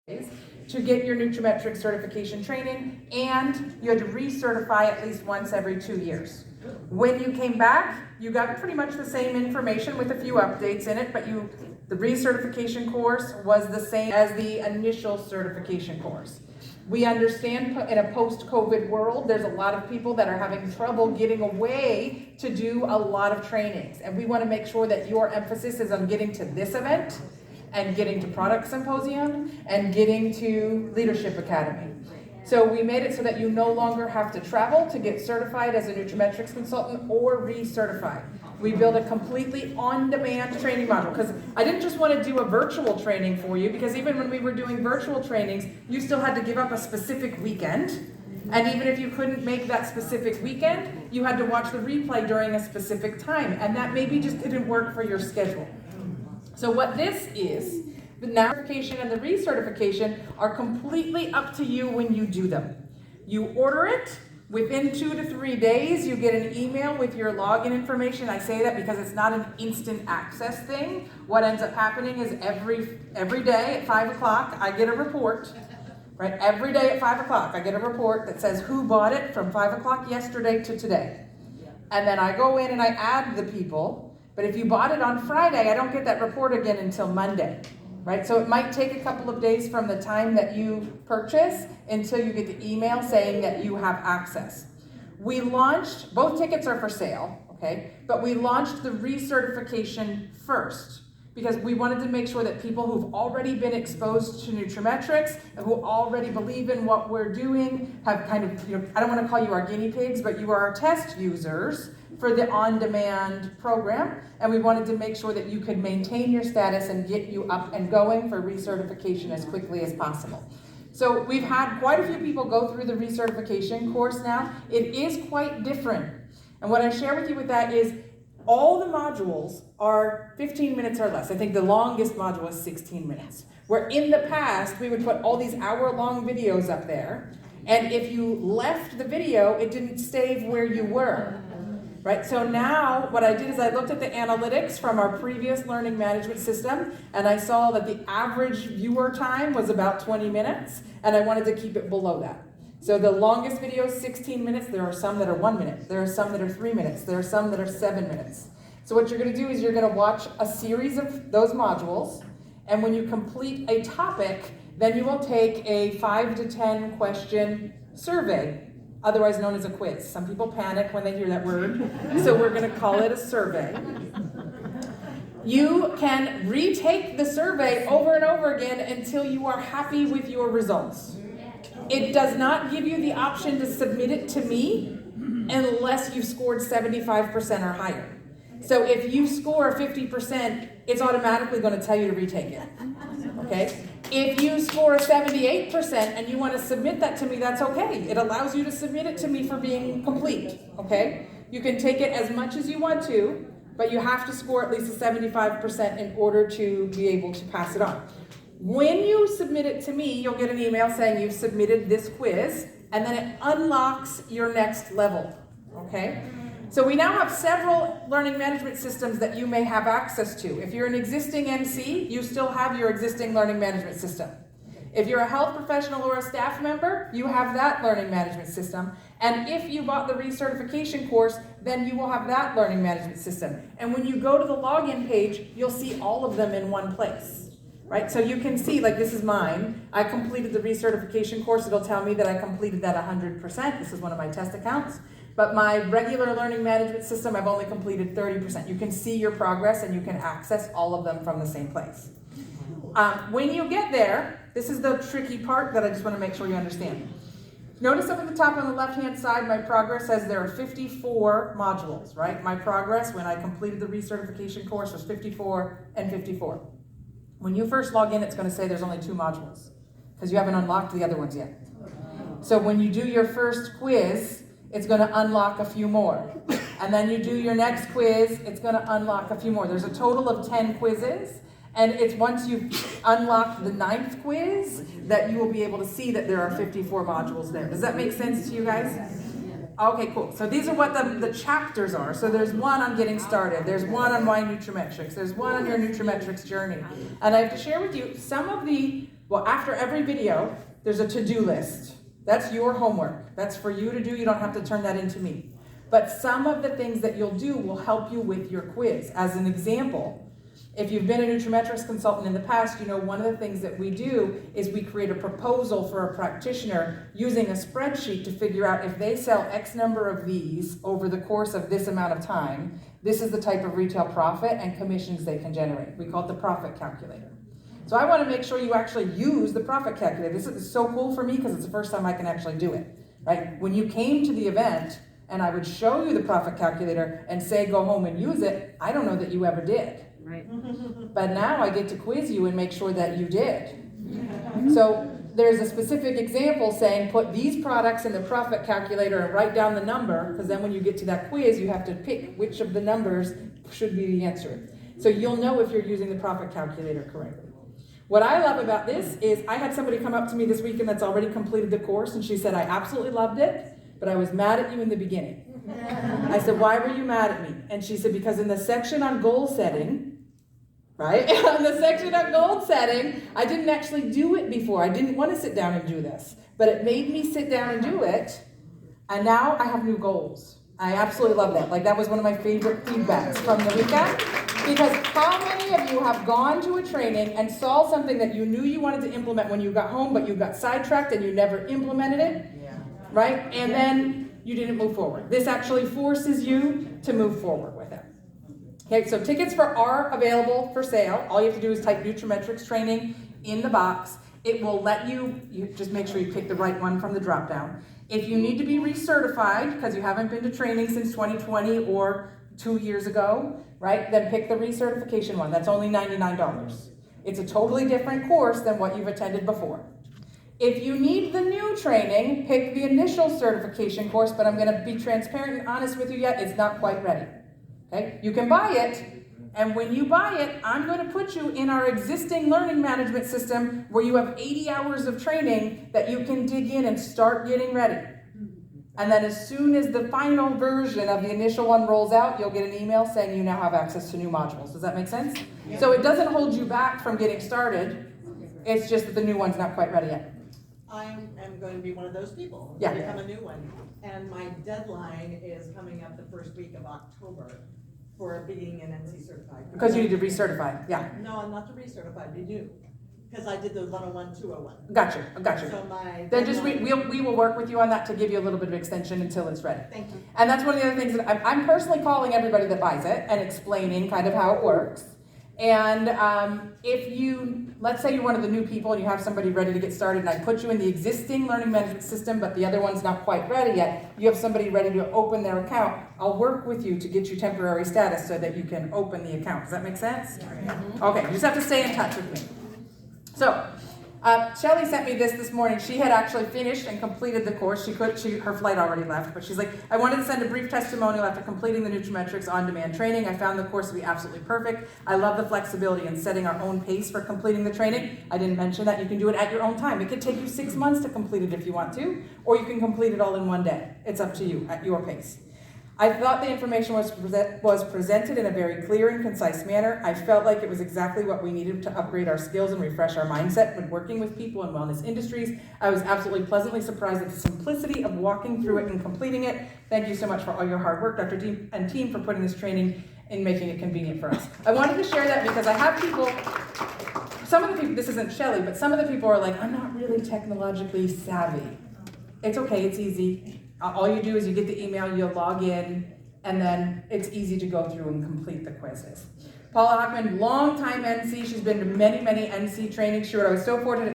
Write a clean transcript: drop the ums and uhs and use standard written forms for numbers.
to get your Nutrametrix certification training, and you had to recertify at least once every 2 years. When you came back, you got pretty much the same information with a few updates in it, but the recertification course was the same as the initial certification course. We understand in a post-COVID world, there's a lot of people that are having trouble getting away to do a lot of trainings, and we want to make sure that your emphasis is on getting to this event and getting to Product Symposium and getting to Leadership Academy. So we made it so that you no longer have to travel to get certified as a Nutrametrix consultant or recertified. We built a completely on-demand training module, because I didn't just want to do a virtual training for you, because even when we were doing virtual trainings, you still had to give up a specific weekend. And even if you couldn't make that specific weekend, you had to watch the replay during a specific time, and that maybe just didn't work for your schedule. So what this is, the certification and the recertification are completely up to you when you do them. You order it, within 2 to 3 days, you get an email with your login information. I say that because it's not an instant access thing. What ends up happening is every day at 5 o'clock, I get a report, right? Every day at 5 o'clock, I get a report that says who bought it from 5 o'clock yesterday to today. And then I go in and I add the people. But if you bought it on Friday, I don't get that report again until Monday, right? So it might take a couple of days from the time that you purchase until you get the email saying that you have access. We launched, both tickets are for sale, okay? But we launched the recertification first, because we wanted to make sure that people who've already been exposed to Nutrametrix and who already believe in what we're doing have kind of, I don't want to call you our guinea pigs, but you are our test users for the on-demand program, and we wanted to make sure that you could maintain your status and get you up and going for recertification as quickly as possible. So we've had quite a few people go through the recertification course now. It is quite different, and what I share with you with that is all the modules are 15 minutes or less. I think the longest module is 16 minutes, where in the past we would put all these hour-long videos up there, and if you left the video, it didn't save where you were. Right, so now what I did is I looked at the analytics from our previous learning management system, and I saw that the average viewer time was about 20 minutes, and I wanted to keep it below that. So the longest video is 16 minutes. There are some that are 1 minute. There are some that are 3 minutes. There are some that are 7 minutes. So what you're going to do is you're going to watch a series of those modules, and when you complete a topic, then you will take a 5 to 10 question survey, otherwise known as a quiz. Some people panic when they hear that word, so we're going to call it a survey. You can retake the survey over and over again until you are happy with your results. It does not give you the option to submit it to me unless you've scored 75% or higher. So if you score 50%, it's automatically going to tell you to retake it. Okay? If you score 78% and you want to submit that to me, that's okay. It allows you to submit it to me for being complete, okay? You can take it as much as you want to, but you have to score at least a 75% in order to be able to pass it on. When you submit it to me, you'll get an email saying you've submitted this quiz, and then it unlocks your next level, okay? So we now have several learning management systems that you may have access to. If you're an existing MC, you still have your existing learning management system. If you're a health professional or a staff member, you have that learning management system. And if you bought the recertification course, then you will have that learning management system. And when you go to the login page, you'll see all of them in one place, right? So you can see, like, this is mine. I completed the recertification course. It'll tell me that I completed that 100%. This is one of my test accounts. But my regular learning management system, I've only completed 30%. You can see your progress and you can access all of them from the same place. When you get there, this is the tricky part that I just want to make sure you understand. Notice up at the top on the left-hand side, my progress says there are 54 modules, right? My progress when I completed the recertification course was 54 and 54. When you first log in, it's going to say there's only 2 modules because you haven't unlocked the other ones yet. So when you do your first quiz, it's going to unlock a few more. And then you do your next quiz, it's going to unlock a few more. There's a total of 10 quizzes, and it's once you've unlocked the 9th quiz that you will be able to see that there are 54 modules there. Does that make sense to you guys? Okay, cool. So these are what the chapters are. So there's one on getting started. There's one on why Nutrametrix. There's one on your Nutrametrix journey. And I have to share with you some of the Well, after every video, there's a to-do list. That's your homework. That's for you to do. You don't have to turn that into me. But some of the things that you'll do will help you with your quiz. As an example, if you've been a Nutrametrix consultant in the past, you know one of the things that we do is we create a proposal for a practitioner using a spreadsheet to figure out if they sell X number of these over the course of this amount of time, this is the type of retail profit and commissions they can generate. We call it the profit calculator. So I want to make sure you actually use the profit calculator. This is so cool for me because it's the first time I can actually do it, right? When you came to the event and I would show you the profit calculator and say go home and use it, I don't know that you ever did. Right. But now I get to quiz you and make sure that you did. So there's a specific example saying put these products in the profit calculator and write down the number, because then when you get to that quiz, you have to pick which of the numbers should be the answer. So you'll know if you're using the profit calculator correctly. What I love about this is I had somebody come up to me this weekend that's already completed the course, and she said, I absolutely loved it, but I was mad at you in the beginning. I said, why were you mad at me? And she said, because in the section on goal setting, right? On the section on goal setting, I didn't actually do it before. I didn't want to sit down and do this, but it made me sit down and do it. And now I have new goals. I absolutely love that. Like that was one of my favorite feedbacks from the weekend, because how many of you have gone to a training and saw something that you knew you wanted to implement when you got home, but you got sidetracked and you never implemented it, right? And then you didn't move forward. This actually forces you to move forward with it. Okay, so tickets are available for sale. All you have to do is type Nutrametrix training in the box. It will let you just make sure you pick the right one from the drop down. If you need to be recertified because you haven't been to training since 2020 or 2 years ago, right, then pick the recertification one. That's only $99. It's a totally different course than what you've attended before. If you need the new training, pick the initial certification course, but I'm going to be transparent and honest with you yet, it's not quite ready. Okay? You can buy it, and when you buy it, I'm going to put you in our existing learning management system where you have 80 hours of training that you can dig in and start getting ready. And then as soon as the final version of the initial one rolls out, you'll get an email saying you now have access to new modules. Does that make sense? Yeah. So it doesn't hold you back from getting started. It's just that the new one's not quite ready yet. I am going to be one of those people. Yeah. Become a new one. And my deadline is coming up the first week of October for being an NC certified. Because you need to recertify, yeah. No, I'm not to recertify, be new. Because I did the 101, 201. Gotcha. So my then just deadline- we will work with you on that to give you a little bit of extension until it's ready. Thank you. And that's one of the other things that I'm personally calling everybody that buys it and explaining kind of how it works. And if you, let's say you're one of the new people and you have somebody ready to get started and I put you in the existing learning management system, but the other one's not quite ready yet, you have somebody ready to open their account, I'll work with you to get you temporary status so that you can open the account. Does that make sense? Okay, you just have to stay in touch with me. So, Shelly sent me this morning. She had actually finished and completed the course. Her flight already left, but she's like, I wanted to send a brief testimonial after completing the Nutrametrix on-demand training. I found the course to be absolutely perfect. I love the flexibility in setting our own pace for completing the training. I didn't mention that you can do it at your own time. It could take you 6 months to complete it if you want to, or you can complete it all in one day. It's up to you at your pace. I thought the information was presented in a very clear and concise manner. I felt like it was exactly what we needed to upgrade our skills and refresh our mindset when working with people in wellness industries. I was absolutely pleasantly surprised at the simplicity of walking through it and completing it. Thank you so much for all your hard work, Dr. D and team, for putting this training and making it convenient for us. I wanted to share that because I have people, some of the people, this isn't Shelly, but some of the people are like, I'm not really technologically savvy. It's okay, it's easy. All you do is you get the email, you log in, and then it's easy to go through and complete the quizzes. Paula Hockman, longtime NC. She's been to many, many NC trainings. She wrote, I was so fortunate